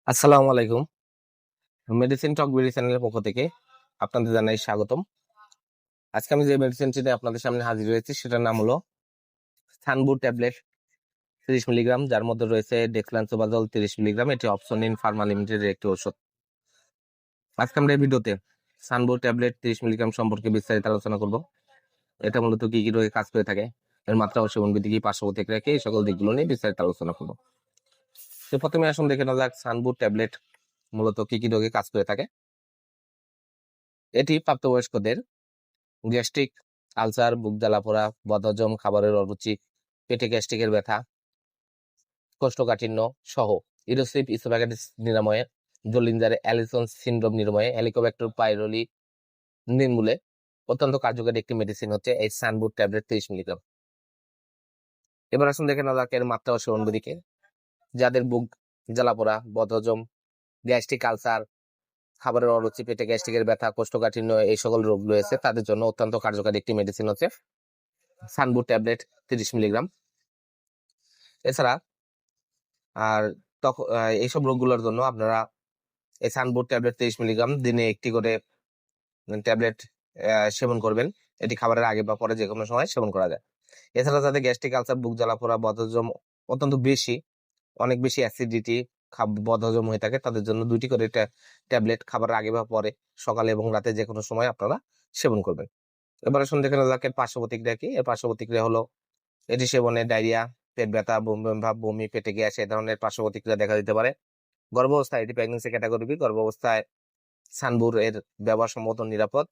আসসালামু আলাইকুম। মেডিসিন টক বিডি চ্যানেলের পক্ষ থেকে আপনাদের জানাই স্বাগতম। আজকে আমি যে মেডিসিনটি নিয়ে আপনাদের সামনে হাজির হয়েছি সেটার নাম হলো সানবু ট্যাবলেট 30 মিলিগ্রাম, যার মধ্যে রয়েছে ডেক্সলান্সোবাজল 30 মিলিগ্রাম। এটি অপসনিন ফার্মা লিমিটেডের একটি ওষুধ। আজকে আমরা এই ভিডিওতে সানবু ট্যাবলেট 30 মিলিগ্রাম সম্পর্কে বিস্তারিত আলোচনা করব। এটা মূলত কি কি রোগে কাজ করে থাকে, এর মাত্রা ও সেবন বিধি কি, পার্শ্ব প্রতিক্রিয়া কি, এই সকল দিকগুলো নিয়ে বিস্তারিত আলোচনা করব। তো প্রথমে আসুন দেখে নেওয়া যাক সানবু ট্যাবলেট মূলত কি কি রোগে কাজ করে থাকে। এটি প্রাপ্তবয়স্কদের গ্যাস্ট্রিক, আলসার, বুক জ্বালা পোড়া, বদহজম, খাবারের অরুচি, পেটে গ্যাস্ট্রিকের ব্যথা, কোষ্ঠকাঠিন্য সহ ইরোসিভ ইসোফ্যাগাইটিস নিরাময়ে, জোলিঞ্জারে অ্যালিসন সিনড্রোম নিরাময়ে, হেলিকোব্যাক্টার পাইরোলি নির্মূলে অত্যন্ত কার্যকরী একটি মেডিসিন হচ্ছে এই সানবুট ট্যাবলেট 30 মিলিগ্রাম। এবার আসুন দেখে নেওয়া যাক এর মাত্রা ও সেবন বিধিকে। যাদের বুক জ্বালা পোড়া, বদহজম, গ্যাস্ট্রিক আলসার, খাবারের অরুচি, পেটে গ্যাস্ট্রিকের ব্যথা, কোষ্ঠকাঠিন্য এই সকল রোগ রয়েছে, তাদের জন্য অত্যন্ত কার্যকরী একটি মেডিসিন হচ্ছে সানবুট ট্যাবলেট 30 মিলিগ্রাম। এছাড়া আর তখন এইসব রোগগুলোর জন্য আপনারা এই সানবুট ট্যাবলেট 30 মিলিগ্রাম দিনে একটি করে ট্যাবলেট সেবন করবেন। এটি খাবারের আগে বা পরে যে কোনো সময় সেবন করা যায়। এছাড়া যাদের গ্যাস্ট্রিক আলসার, বুক জ্বালা পোড়া, বদহজম অত্যন্ত বেশি, অনেক বেশি অ্যাসিডিটি, বদহজম হয়ে থাকে, তাদের জন্য 2টি করে ট্যাবলেট খাবারের আগে বা পরে সকালে এবং রাতে যে কোনো সময় আপনারা সেবন করবেন। এবার আসুন দেখে নেওয়া যাক এর পার্শ্ব প্রতিক্রিয়া কি। এর পার্শ্ব প্রতিক্রিয়া হলো এটি সেবনে ডায়রিয়া, পেট ব্যথা, বমি বমি ভাব, বমি, পেটে গ্যাস এই ধরনের পার্শ্ব প্রতিক্রিয়া দেখা দিতে পারে। গর্ভাবস্থায়, এটি প্রেগন্যান্সি ক্যাটাগরি বি, গর্ভাবস্থায় সানবুর এর ব্যবহার সম্ভবত নিরাপদ,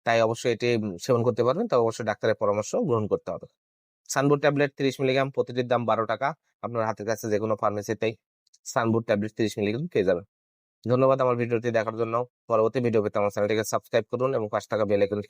তাই অবশ্যই এটি সেবন করতে পারবেন, তবে অবশ্যই ডাক্তারের পরামর্শ গ্রহণ করতে হবে। সানবুর ট্যাবলেট 30 মিলিগ্রাম, প্রতিটির দাম 12 টাকা। আপনার হাতের কাছে যে কোনো ফার্মেসিতেই সানবুর ট্যাবলেট 30 মিলিগ্রাম পেয়ে যাবেন। ধন্যবাদ আমার ভিডিওটি দেখার জন্য। পরবর্তী ভিডিও পেতে আমার চ্যানেলটিকে সাবস্ক্রাইব করুন এবং পাশে থাকা বেল আইকনটি